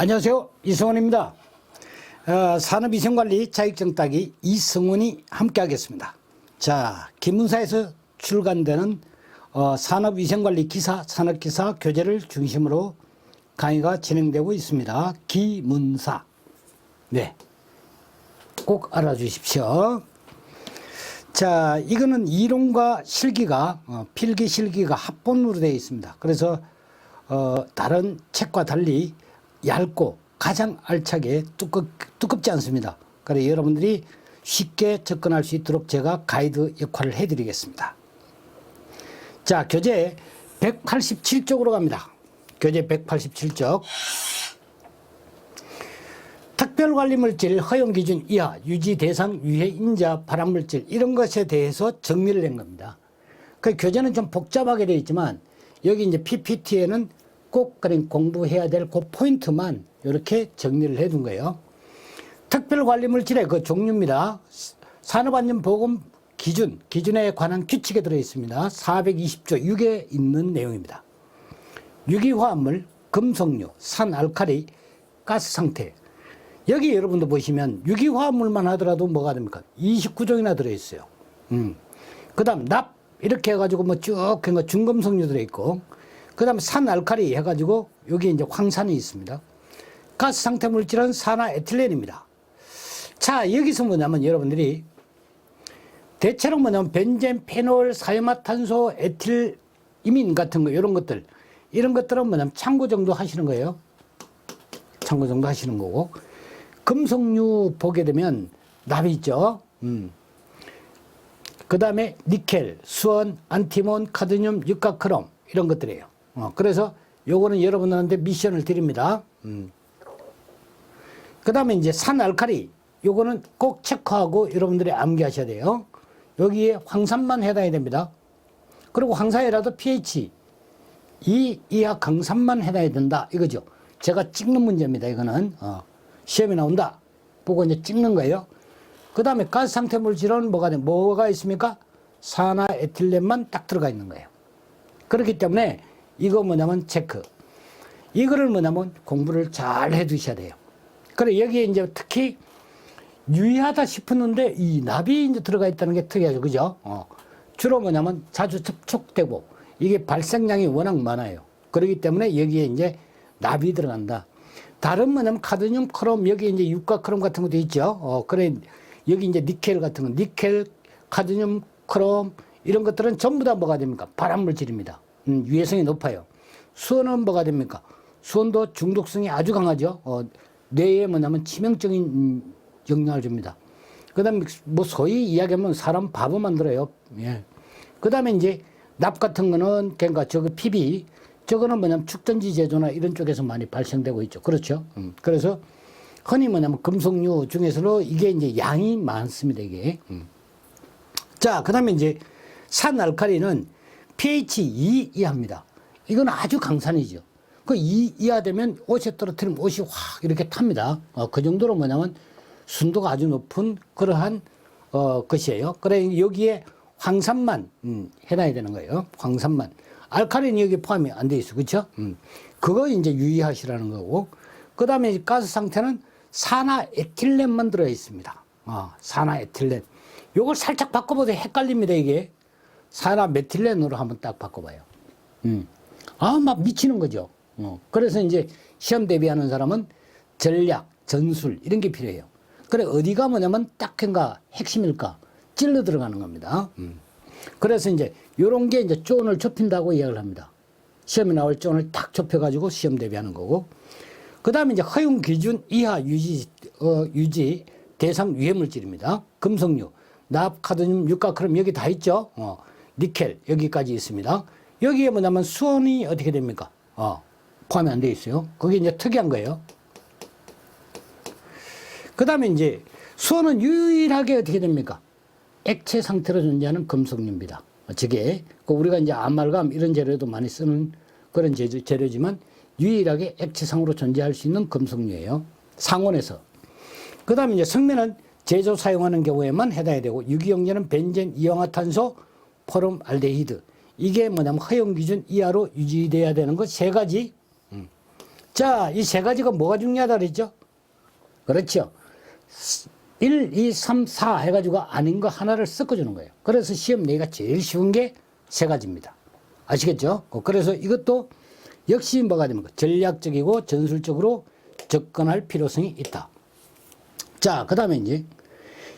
안녕하세요. 이승원입니다. 산업위생관리 자격증 따기 이승원이 함께하겠습니다. 자, 기문사에서 출간되는 산업위생관리 기사, 산업기사 교재를 중심으로 강의가 진행되고 있습니다. 기문사. 네, 꼭 알아주십시오. 자, 이거는 이론과 실기가 필기 실기가 합본으로 되어 있습니다. 그래서 다른 책과 달리 얇고 가장 알차게 두껍지 않습니다. 그래서 여러분들이 쉽게 접근할 수 있도록 제가 가이드 역할을 해드리겠습니다. 자, 교재 187쪽으로 갑니다. 교재 187쪽. 특별관리물질 허용기준 이하 유지 대상 유해 인자 발암물질 이런 것에 대해서 정리를 낸 겁니다. 그 교재는 좀 복잡하게 되어 있지만 여기 이제 PPT에는 꼭 그냥 공부해야 될 그 포인트만 이렇게 정리를 해둔 거예요. 특별관리물질의 그 종류입니다. 산업안전보건 기준에 관한 규칙에 들어 있습니다. 420조 6에 있는 내용입니다. 유기화합물, 금속류, 산알칼리, 가스상태. 여기 여러분도 보시면 유기화합물만 하더라도 뭐가 됩니까? 29종이나 들어있어요. 그 다음 납 이렇게 해가지고 뭐 쭉 중금속류 들어있고, 그 다음에 산알칼리 해가지고 여기 이제 황산이 있습니다. 가스상태 물질은 산화에틸렌입니다. 자, 여기서 뭐냐면 여러분들이 대체로 뭐냐면 벤젠, 페놀, 사이마탄소, 에틸이민 같은 거 이런 것들은 뭐냐면 참고 정도 하시는 거예요. 참고 정도 하시는 거고, 금속류 보게 되면 납이 있죠. 그 다음에 니켈, 수원, 안티몬, 카드뮴, 육가크롬 이런 것들이에요. 그래서 요거는 여러분들한테 미션을 드립니다. 그 다음에 이제 산알칼리 요거는 꼭 체크하고 여러분들이 암기하셔야 돼요. 여기에 황산만 해당이 됩니다. 그리고 황산이라도 pH 2 이하 강산만 해당이 된다 이거죠. 제가 찍는 문제입니다. 이거는 시험에 나온다 보고 이제 찍는 거예요. 그 다음에 가스 상태 물질은 뭐가 있습니까? 산화에틸렌만 딱 들어가 있는 거예요. 그렇기 때문에 이거 뭐냐면 체크. 이거를 뭐냐면 공부를 잘 해 두셔야 돼요. 그래, 여기에 이제 특히 유의하다 싶었는데 이 납이 이제 들어가 있다는 게 특이하죠. 그죠? 주로 뭐냐면 자주 접촉되고 이게 발생량이 워낙 많아요. 그렇기 때문에 여기에 이제 납이 들어간다. 다른 뭐냐면 카드뮴, 크롬, 여기 이제 육가크롬 같은 것도 있죠. 그래, 여기 이제 니켈 같은 거, 니켈, 카드뮴, 크롬 이런 것들은 전부 다 뭐가 됩니까? 발암물질입니다. 유해성이 높아요. 수은은 뭐가 됩니까? 수은도 중독성이 아주 강하죠. 뇌에 뭐냐면 치명적인 영향을 줍니다. 그 다음에 뭐 소위 이야기하면 사람 바보 만들어요. 예. 그 다음에 이제 납 같은 거는 그러니까 저거 PB, 저거는 뭐냐면 축전지 제조나 이런 쪽에서 많이 발생되고 있죠. 그렇죠. 그래서 흔히 뭐냐면 금속류 중에서도 이게 이제 양이 많습니다. 이게. 자, 그 다음에 이제 산알칼리는 pH 2 이하입니다. 이건 아주 강산이죠. 그 2 이하 되면 옷에 떨어뜨리면 옷이 확 이렇게 탑니다. 그 정도로 뭐냐면 순도가 아주 높은 그러한 것이에요. 그래, 여기에 황산만 해놔야 되는 거예요. 황산만. 알칼리는 여기 포함이 안 돼 있어. 그렇죠? 그거 이제 유의하시라는 거고. 그 다음에 가스 상태는 산화에틸렌만 들어 있습니다. 산화에틸렌. 요걸 살짝 바꿔보세요. 헷갈립니다, 이게. 산화메틸렌으로 한번 딱 바꿔봐요. 막 미치는 거죠. 그래서 이제 시험 대비하는 사람은 전략, 전술 이런 게 필요해요. 그래, 어디가 뭐냐면 딱인가 핵심일까 찔러 들어가는 겁니다. 그래서 이제 요런 게 이제 존을 좁힌다고 이야기를 합니다. 시험에 나올 존을 딱 좁혀가지고 시험 대비하는 거고. 그 다음에 이제 허용 기준 이하 유지 대상 유해물질입니다. 금속류, 납, 카드뮴, 육가크롬 여기 다 있죠. 니켈 여기까지 있습니다. 여기에 뭐냐면 수온이 어떻게 됩니까? 포함이 안 돼 있어요. 그게 이제 특이한 거예요. 그 다음에 이제 수온은 유일하게 어떻게 됩니까? 액체 상태로 존재하는 금속류입니다. 저게 우리가 이제 아말감 이런 재료도 많이 쓰는 그런 재료지만 유일하게 액체상으로 존재할 수 있는 금속류예요. 상온에서. 그 다음에 이제 성면은 제조 사용하는 경우에만 해당이 되고, 유기용제는 벤젠, 이氧화탄소, 포름알데히드. 이게 뭐냐면 허용 기준 이하로 유지돼야 되는 것 세 가지 자, 이 세 가지가 뭐가 중요하다 그랬죠? 그렇죠. 1, 2, 3, 4 해가지고 아닌 거 하나를 섞어주는 거예요. 그래서 시험 내기가 제일 쉬운 게 세 가지입니다. 아시겠죠? 그래서 이것도 역시 뭐가 됩니까? 전략적이고 전술적으로 접근할 필요성이 있다. 자, 그 다음에 이제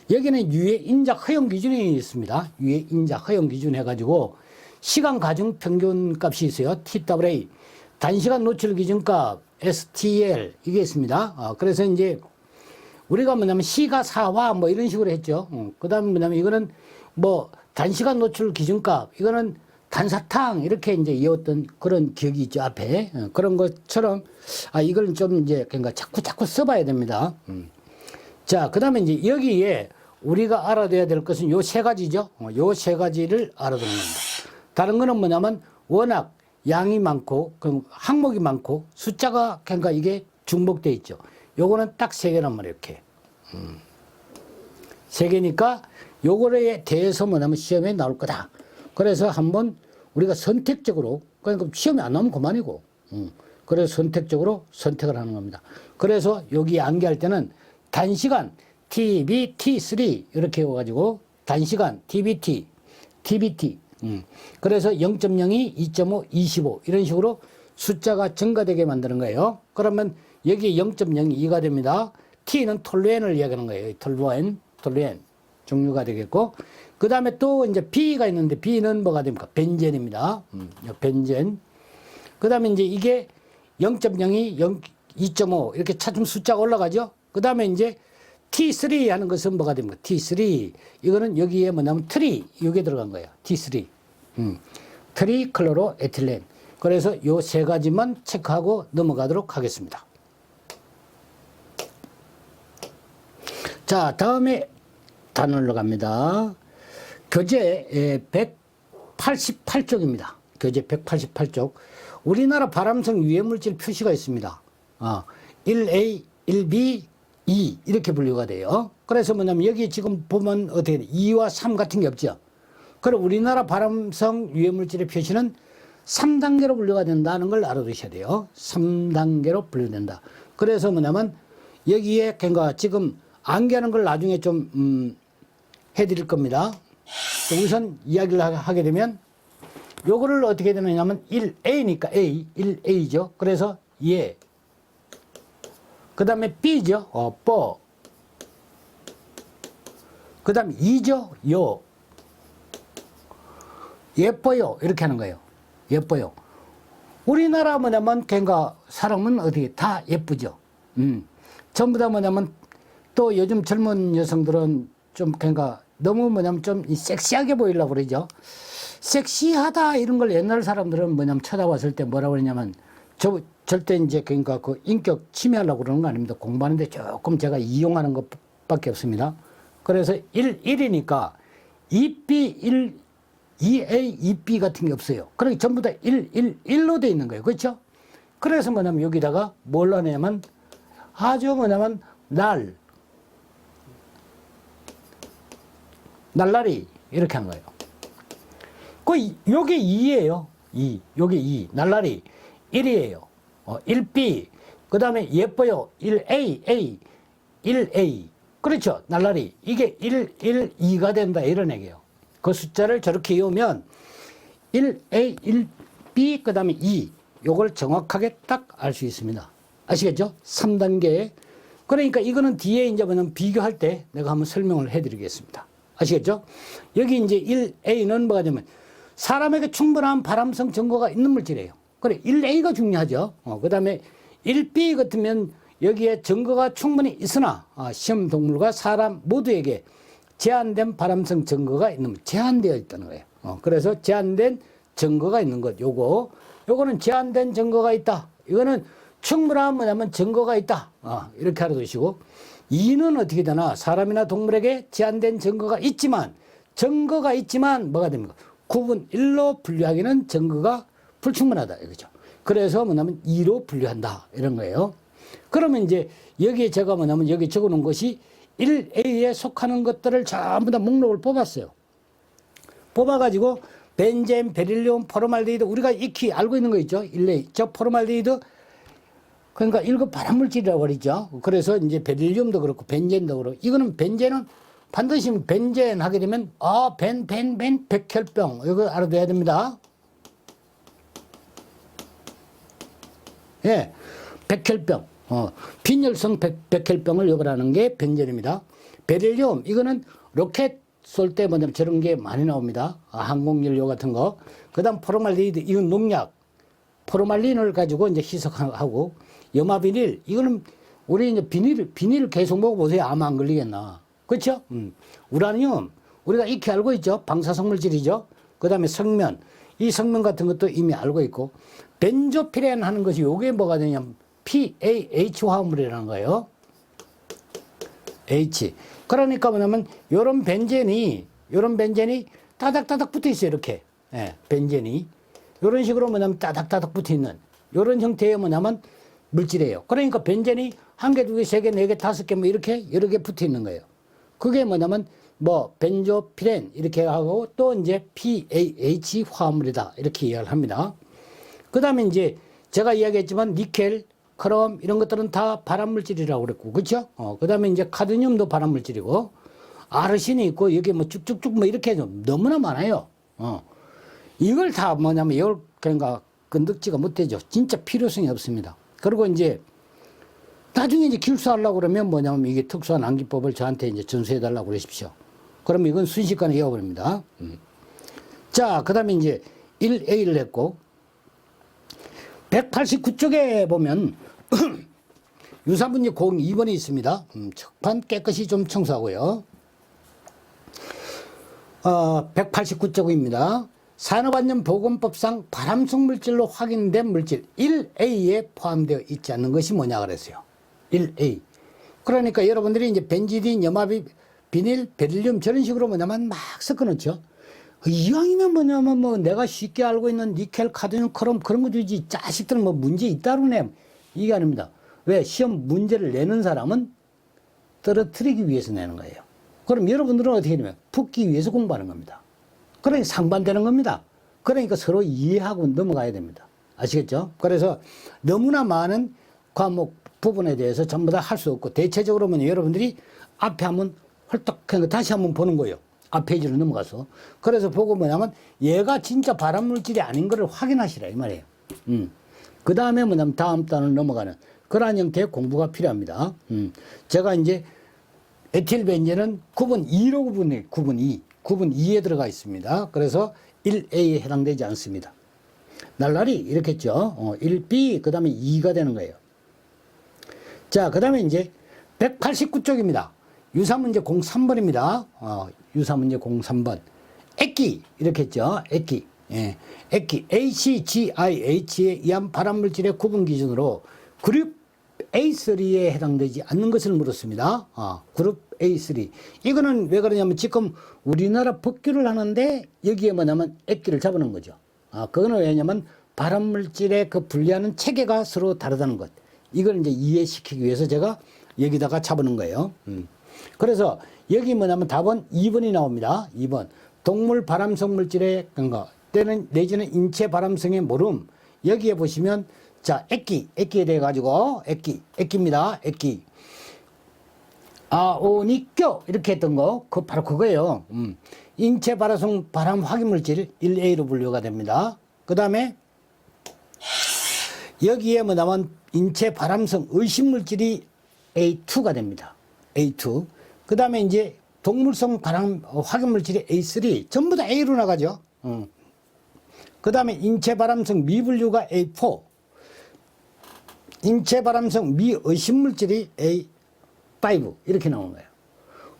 여기는 유해 인작 허용 기준이 있습니다. 유해 인작 허용 기준 해가지고 시간 가중 평균 값이 있어요. TWA. 단시간 노출 기준값 STL 이게 있습니다. 그래서 이제 우리가 뭐냐면 시가 4화 뭐 이런 식으로 했죠. 그 다음에 뭐냐면 이거는 뭐 단시간 노출 기준값 이거는 단사탕 이렇게 이제 이었던 그런 기억이 있죠. 앞에. 그런 것처럼 이걸 좀 이제 그러니까 자꾸 써봐야 됩니다. 자, 그 다음에 이제 여기에 우리가 알아둬야 될 것은 요 세 가지죠. 요 세 가지를 알아두는 겁니다. 다른 거는 뭐냐면 워낙 양이 많고, 항목이 많고, 숫자가 그러니까 이게 중복돼 있죠. 요거는 딱 세 개란 말이에요, 이렇게. 세 개니까 요거에 대해서 뭐냐면 시험에 나올 거다. 그래서 한번 우리가 선택적으로, 그러니까 시험이 안 나오면 그만이고, 그래서 선택적으로 선택을 하는 겁니다. 그래서 여기 암기할 때는 단시간 TBT3 이렇게 해가지고 단시간 TBT, TBT. 그래서 0.02, 2.5, 25 이런 식으로 숫자가 증가되게 만드는 거예요. 그러면 여기 0.02가 됩니다. T는 톨루엔을 이야기하는 거예요. 톨루엔 종류가 되겠고, 그 다음에 또 이제 B가 있는데 B는 뭐가 됩니까? 벤젠입니다. 벤젠. 그 다음에 이제 이게 0.02, 2.5 이렇게 차츰 숫자가 올라가죠. 그 다음에 이제 T3 하는 것은 뭐가 됩니까? T3. 이거는 여기에 뭐냐면 트리, 이게 들어간 거예요. T3. 트리클로로 에틸렌. 그래서 요 세 가지만 체크하고 넘어가도록 하겠습니다. 자, 다음에 단원으로 갑니다. 교재 188쪽입니다. 교재 188쪽. 우리나라 발암성 유해물질 표시가 있습니다. 1A, 1B, 2 이렇게 분류가 돼요. 그래서 뭐냐면 여기 지금 보면 어떻게 돼? 2와 3 같은 게 없죠. 그럼 우리나라 발암성 유해물질의 표시는 3단계로 분류가 된다는 걸 알아두셔야 돼요. 3단계로 분류된다. 그래서 뭐냐면 여기에 그러니까 지금 암기하는 걸 나중에 좀 해드릴 겁니다. 우선 이야기를 하게 되면 요거를 어떻게 되느냐면 1A니까 A, 1A죠. 그래서 예. 그 다음에 B죠. 뻐. 그 다음에 E죠. 요. 예뻐요. 이렇게 하는 거예요. 예뻐요. 우리나라 뭐냐면 그러니까 사람은 어떻게 다 예쁘죠. 전부 다 뭐냐면 또 요즘 젊은 여성들은 좀 그러니까 너무 뭐냐면 좀 섹시하게 보이려고 그러죠. 섹시하다 이런 걸 옛날 사람들은 뭐냐면 쳐다봤을 때 뭐라고 그러냐면 절대 이제 그러니까 그 인격 침해하려고 그러는 거 아닙니다. 공부하는데 조금 제가 이용하는 것밖에 없습니다. 그래서 1이니까 2B, 2A, 2B 같은 게 없어요. 그러니까 전부 다 1로 돼 있는 거예요. 그렇죠? 그래서 뭐냐면 여기다가 뭘 하냐면 아주 뭐냐면 날라리 이렇게 하는 거예요. 요게 2예요. 2. 요게 2. 날라리 1이에요. 1B. 그 다음에 예뻐요. 1A, 1A. 그렇죠. 날라리. 이게 2가 된다. 이런 얘기예요. 그 숫자를 저렇게 이으면 1A, 1B, 그 다음에 2. 요걸 정확하게 딱 알 수 있습니다. 아시겠죠? 3단계. 그러니까 이거는 뒤에 이제 뭐냐면 비교할 때 내가 한번 설명을 해드리겠습니다. 아시겠죠? 여기 이제 1A는 뭐가 되면 사람에게 충분한 발암성 증거가 있는 물질이에요. 그래, 1A가 중요하죠. 그 다음에 1B 같으면 여기에 증거가 충분히 있으나 시험 동물과 사람 모두에게 제한된 발암성 증거가 있는, 제한되어 있다는 거예요. 그래서 제한된 증거가 있는 것. 요거는 제한된 증거가 있다. 이거는 충분한 뭐냐면 증거가 있다. 이렇게 알아두시고 2는 어떻게 되나 사람이나 동물에게 제한된 증거가 있지만 뭐가 됩니까? 구분 1로 분류하기는 증거가 불충분하다 이거죠. 그래서 뭐냐면 2로 분류한다 이런 거예요. 그러면 이제 여기에 제가 뭐냐면 여기 적어 놓은 것이 1A에 속하는 것들을 전부 다 목록을 뽑았어요. 뽑아가지고 벤젠, 베릴륨, 포르말데히드 우리가 익히 알고 있는 거 있죠. 1A. 저 포르말데히드 그러니까 1급 발암물질이라고 그러죠. 그래서 이제 베릴륨도 그렇고 벤젠도 그렇고 이거는 벤젠은 반드시 벤젠 하게 되면 백혈병 이거 알아둬야 됩니다. 예, 백혈병, 빈혈성 백혈병을 유발하는 게 벤젠입니다. 베릴륨 이거는 로켓 쏠 때 뭐냐면 저런 게 많이 나옵니다. 항공연료 같은 거. 그다음 포르말데히드 이건 농약. 포르말린을 가지고 이제 희석하고 염화비닐 이거는 우리 이제 비닐을 계속 먹어보세요. 아마 안 걸리겠나. 그렇죠? 우라늄 우리가 익히 알고 있죠. 방사성물질이죠. 그다음에 성면 이 성면 같은 것도 이미 알고 있고 벤조피렌 하는 것이 요게 뭐가 되냐면 PAH 화합물이라는 거예요. H. 그러니까 뭐냐면 요런 벤젠이 따닥따닥 붙어 있어요. 이렇게. 예, 벤젠이 요런 식으로 뭐냐면 따닥따닥 붙어 있는 요런 형태의 뭐냐면 물질이에요. 그러니까 벤젠이 한 개, 두 개, 세 개, 네 개, 다섯 개 뭐 이렇게 여러 개 붙어 있는 거예요. 그게 뭐냐면 뭐 벤조피렌 이렇게 하고 또 이제 PAH 화합물이다 이렇게 이야기를 합니다. 그다음에 이제 제가 이야기했지만 니켈, 크롬 이런 것들은 다 발암물질이라고 그랬고 그렇죠? 그다음에 이제 카드뮴도 발암물질이고 아르신이 있고 여기 뭐 쭉쭉쭉 뭐 이렇게 너무나 많아요. 이걸 다 뭐냐면 이걸 그러니까 건덕지가 못되죠. 진짜 필요성이 없습니다. 그리고 이제 나중에 이제 길수하려고 그러면 뭐냐면 이게 특수한 암기법을 저한테 이제 전수해 달라고 그러십시오. 그러면 이건 순식간에 이어버립니다. 자, 그 다음에 이제 1A를 했고, 189쪽에 보면, 유사문제 02번이 있습니다. 척판 깨끗이 좀 청소하고요. 189쪽입니다. 산업안전보건법상 발암성 물질로 확인된 물질 1A에 포함되어 있지 않는 것이 뭐냐 그랬어요. 1A. 그러니까 여러분들이 이제 벤지딘, 염화비, 비닐, 베릴륨 저런 식으로 뭐냐면 막 섞어놓죠. 이왕이면 뭐냐면 뭐 내가 쉽게 알고 있는 니켈, 카드뮴, 크롬 그런 거 주지 자식들은 뭐 문제 있다고 내. 이게 아닙니다. 왜? 시험 문제를 내는 사람은 떨어뜨리기 위해서 내는 거예요. 그럼 여러분들은 어떻게 되냐면 붙기 위해서 공부하는 겁니다. 그러니까 상반되는 겁니다. 그러니까 서로 이해하고 넘어가야 됩니다. 아시겠죠? 그래서 너무나 많은 과목 부분에 대해서 전부 다 할 수 없고 대체적으로 보면 여러분들이 앞에 한번 헐떡 다시 한번 보는 거예요. 앞 페이지로 넘어가서. 그래서 보고 뭐냐면 얘가 진짜 발암물질이 아닌 것을 확인하시라 이 말이에요. 그 다음에 뭐냐면 다음 단을 넘어가는 그러한 형태의 공부가 필요합니다. 제가 이제 에틸벤젠은 9분 2로 구분해 9분 2에 들어가 있습니다. 그래서 1A에 해당되지 않습니다. 날라리 이렇게 했죠. 1B 그 다음에 2가 되는 거예요. 자, 그 다음에 이제 189쪽입니다. 유사문제 03번입니다. 유사문제 03번. 액기, 이렇게 했죠. 액기. 예. 액기. ACGIH에 의한 발암물질의 구분 기준으로 그룹 A3에 해당되지 않는 것을 물었습니다. 그룹 A3. 이거는 왜 그러냐면 지금 우리나라 법규를 하는데 여기에 뭐냐면 액기를 잡아놓은 거죠. 그거는 왜냐면 발암물질의 그 분리하는 체계가 서로 다르다는 것. 이걸 이제 이해시키기 위해서 제가 여기다가 잡아놓은 거예요. 그래서 여기 뭐냐면 답은 2번이 나옵니다. 2번. 동물 발암성 물질의 근거 때는 내지는 인체 발암성의 모름. 여기에 보시면 자, 액기에 대해 가지고 액기입니다. 액기. 아오니껴 이렇게 했던 거, 바로 그거예요. 인체 발암성 발암 확인 물질 1A로 분류가 됩니다. 그 다음에 여기에 뭐냐면 인체 발암성 의심 물질이 A2가 됩니다. A2. 그 다음에 이제 동물성 발암 확인 물질이 A3. 전부 다 A로 나가죠. 그 다음에 인체 발암성 미분류가 A4. 인체 발암성 미의심 물질이 A5. 이렇게 나오는 거예요.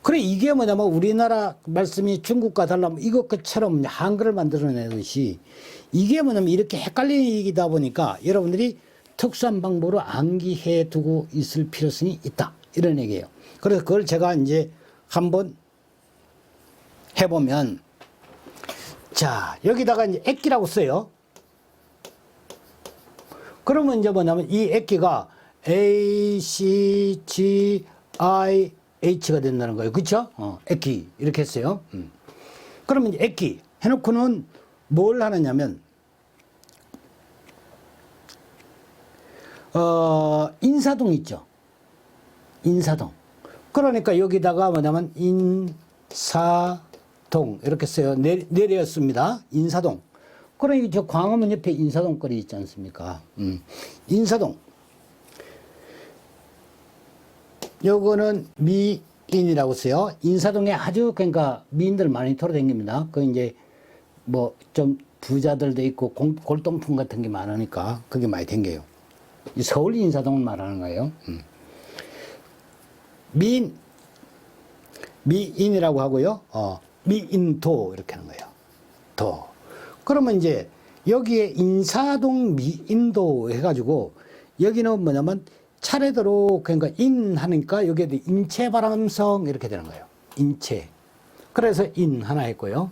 그래, 이게 뭐냐면 우리나라 말씀이 중국과 달라면 이것처럼 한글을 만들어내듯이 이게 뭐냐면 이렇게 헷갈리다 보니까 여러분들이 특수한 방법으로 암기해 두고 있을 필요성이 있다. 이런 얘기예요. 그래서 그걸 제가 이제 한번 해보면, 자, 여기다가 이제 액기라고 써요. 그러면 이제 뭐냐면 이 액기가 A, C, G, I, H가 된다는 거예요. 그쵸? 액기. 이렇게 했어요. 그러면 이제 액기 해놓고는 뭘 하느냐면, 인사동 있죠. 인사동. 그러니까 여기다가 뭐냐면 인사동 이렇게 써요. 내렸습니다. 인사동. 그러니까 저 광화문 옆에 인사동 거리 있지 않습니까? 인사동. 요거는 미인이라고 써요. 인사동에 아주 그러니까 미인들 많이 돌아다닙니다. 그 이제 뭐 좀 부자들도 있고 골동품 같은 게 많으니까 그게 많이 댕겨요. 서울 인사동을 말하는 거예요. 미인이라고 하고요. 미인도 이렇게 하는 거예요. 도. 그러면 이제 여기에 인사동 미인도 해가지고 여기는 뭐냐면 차례대로 그러니까 인 하니까 여기에 인체바람성 이렇게 되는 거예요. 인체. 그래서 인 하나 했고요.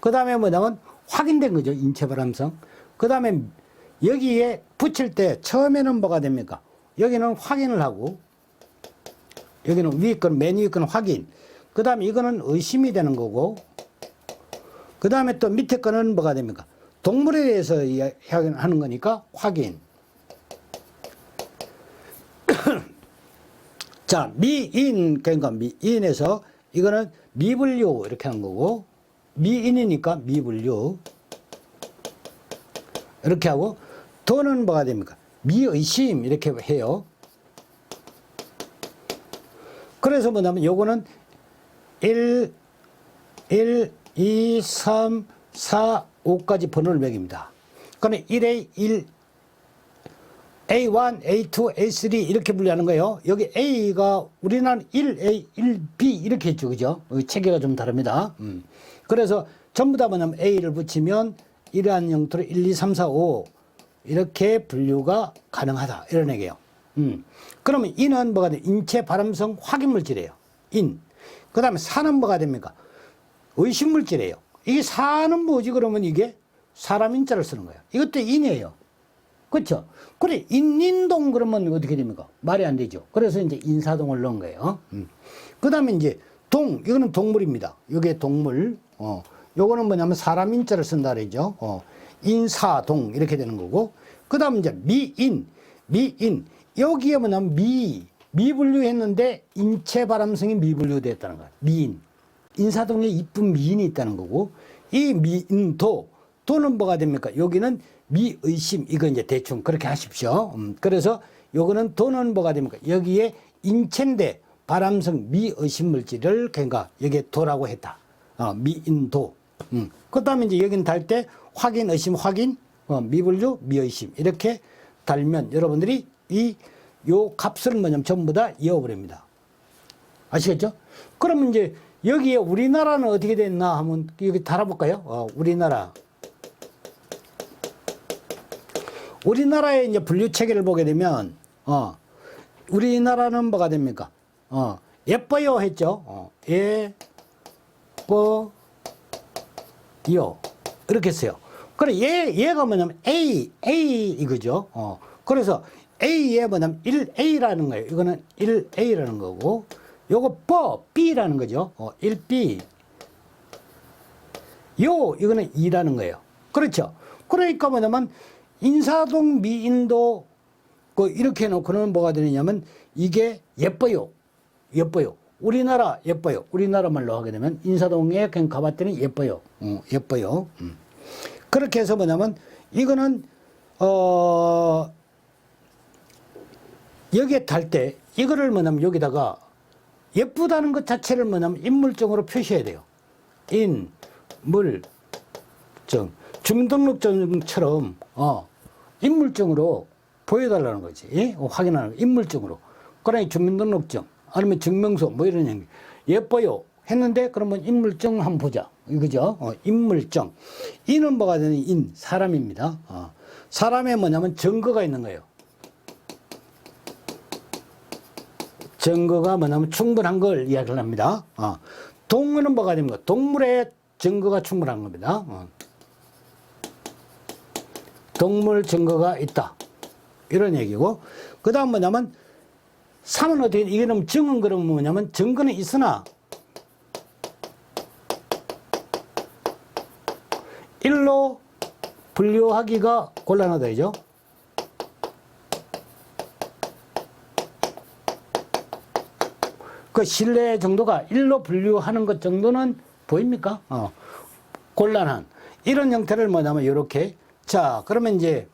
그 다음에 뭐냐면 확인된 거죠. 인체바람성. 그 다음에 여기에 붙일 때 처음에는 뭐가 됩니까? 여기는 확인을 하고 여기는 위에 건, 맨 위에 건 확인. 그 다음에 이거는 의심이 되는 거고 그 다음에 또 밑에 거는 뭐가 됩니까? 동물에 대해서 하는 거니까 확인. 자, 미인, 그러니까 미인에서 이거는 미분류 이렇게 하는 거고 미인이니까 미분류 이렇게 하고 도는 뭐가 됩니까? 미의심 이렇게 해요. 그래서 뭐냐면 요거는 1, 2, 3, 4, 5까지 번호를 매깁니다. 그러면 1A, 1, A1, A2, A3 이렇게 분류하는 거예요. 여기 A가 우리나라는 1A, 1B 이렇게 했죠. 그죠? 체계가 좀 다릅니다. 그래서 전부 다 뭐냐면 A를 붙이면 이러한 형태로 1, 2, 3, 4, 5 이렇게 분류가 가능하다. 이런 얘기예요. 그러면 인은 뭐가 돼? 인체 발암성 확인물질이에요. 인. 그 다음에 사는 뭐가 됩니까? 의심물질이에요. 이게 사는 뭐지? 그러면 이게 사람 인자를 쓰는 거예요. 이것도 인이에요. 그렇죠? 그래, 인동 그러면 어떻게 됩니까? 말이 안 되죠. 그래서 이제 인사동을 넣은 거예요. 그 다음에 이제 동, 이거는 동물입니다. 이게 동물. 요거는 뭐냐면 사람 인자를 쓴다 그러죠. 인사동 이렇게 되는 거고. 그 다음에 이제 미인. 여기에 뭐냐면 미분류 했는데 인체 발암성이 미분류 됐다는 거야. 미인. 인사동에 이쁜 미인이 있다는 거고. 이 미인도, 도는 뭐가 됩니까? 여기는 미의심. 이거 이제 대충 그렇게 하십시오. 그래서 요거는 도는 뭐가 됩니까? 여기에 인체인데 발암성 미의심 물질을 그러니까 여기에 도라고 했다. 미인도. 그 다음에 이제 여기는 달 때 확인, 의심, 확인, 미분류, 미의심. 이렇게 달면 여러분들이 요 값을 뭐냐면 전부 다 이어버립니다. 아시겠죠? 그러면 이제 여기에 우리나라는 어떻게 됐나 하면 여기 달아볼까요? 우리나라. 우리나라의 이제 분류 체계를 보게 되면, 우리나라는 뭐가 됩니까? 예뻐요 했죠? 예뻐요. 이렇게 했어요. 그래, 얘가 뭐냐면 A 이거죠. 그래서 A에 뭐냐면 1A라는 거예요. 이거는 1A라는 거고, 요거 B라는 거죠. 1B. 이거는 2라는 거예요. 그렇죠. 그러니까 뭐냐면 인사동 미인도 이렇게 해놓고는 뭐가 되느냐면 이게 예뻐요. 우리나라 예뻐요. 우리나라 말로 하게 되면 인사동에 그냥 가봤더니 예뻐요. 예뻐요. 그렇게 해서 뭐냐면 이거는 여기에 달 때 이거를 뭐냐면 여기다가 예쁘다는 것 자체를 뭐냐면 인물증으로 표시해야 돼요. 인물증. 주민등록증처럼 인물증으로 보여달라는 거지. 확인하는 거. 인물증으로. 그러니 주민등록증 아니면 증명서 뭐 이런 얘기. 예뻐요 했는데 그러면 인물증 한번 보자. 이거죠. 인물증. 인은 뭐가 되는 인 사람입니다. 사람에 뭐냐면 증거가 있는 거예요. 증거가 뭐냐면 충분한 걸 이야기를 합니다. 동물은 뭐가 됩니까? 동물의 증거가 충분한 겁니다. 동물 증거가 있다. 이런 얘기고. 그 다음 뭐냐면, 3은 어떻게, 이게는 증은 그러면 뭐냐면, 증거는 있으나, 1로 분류하기가 곤란하다, 이죠? 그 실내 정도가 1로 분류하는 것 정도는 보입니까? 곤란한 이런 형태를 뭐냐면 이렇게. 자, 그러면 이제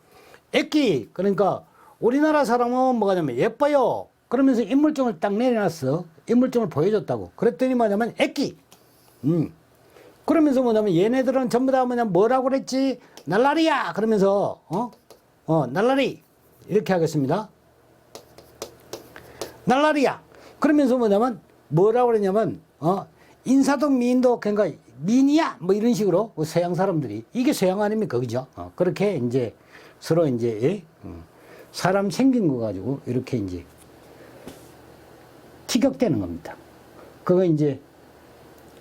액기, 그러니까 우리나라 사람은 뭐냐면 예뻐요 그러면서 인물증을 딱 내려놨어. 인물증을 보여줬다고. 그랬더니 뭐냐면 액기. 그러면서 뭐냐면 얘네들은 전부 다 뭐냐면 뭐라고 그랬지? 날라리야 그러면서 날라리 이렇게 하겠습니다. 날라리야. 그러면서 뭐냐면 뭐라고 그러냐면 인사도 미인도 그러니까 미인이야 뭐 이런 식으로 서양 사람들이 이게 서양 아닙니까, 그죠? 그렇게 이제 서로 이제 사람 생긴 거 가지고 이렇게 이제 티격대는 겁니다. 그거 이제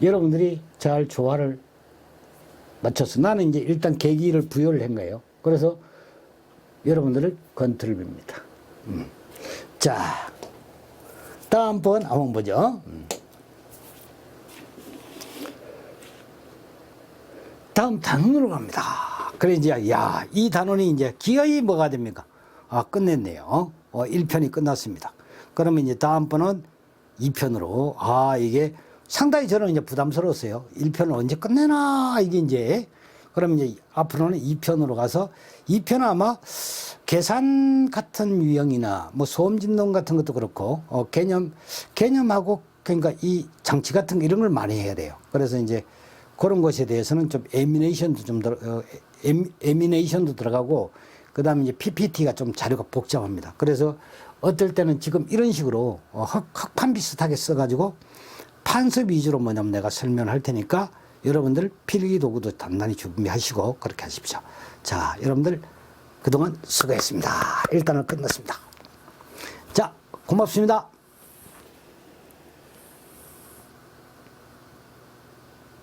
여러분들이 잘 조화를 맞춰서 나는 이제 일단 계기를 부여를 한 거예요. 그래서 여러분들을 건투를 빕니다. 자, 다음번 한번 보죠. 다음 단원으로 갑니다. 그래 이제 이 단원이 이제 기어이 뭐가 됩니까? 끝냈네요. 1편이 끝났습니다. 그러면 이제 다음번은 2편으로 이게 상당히 저는 이제 부담스러웠어요. 1편을 언제 끝내나 이게 이제. 그러면 이제 앞으로는 2편으로 가서 2편은 아마 계산 같은 유형이나 뭐 소음 진동 같은 것도 그렇고 개념하고 그러니까 이 장치 같은 거 이런 걸 많이 해야 돼요. 그래서 이제 그런 것에 대해서는 좀 애미네이션도 들어가고 그다음에 이제 PPT가 좀 자료가 복잡합니다. 그래서 어떨 때는 지금 이런 식으로 흑판 비슷하게 써가지고 판서 위주로 뭐냐면 내가 설명할 테니까 여러분들 필기 도구도 단단히 준비하시고 그렇게 하십시오. 자, 여러분들 그동안 수고했습니다. 일단은 끝났습니다. 자, 고맙습니다.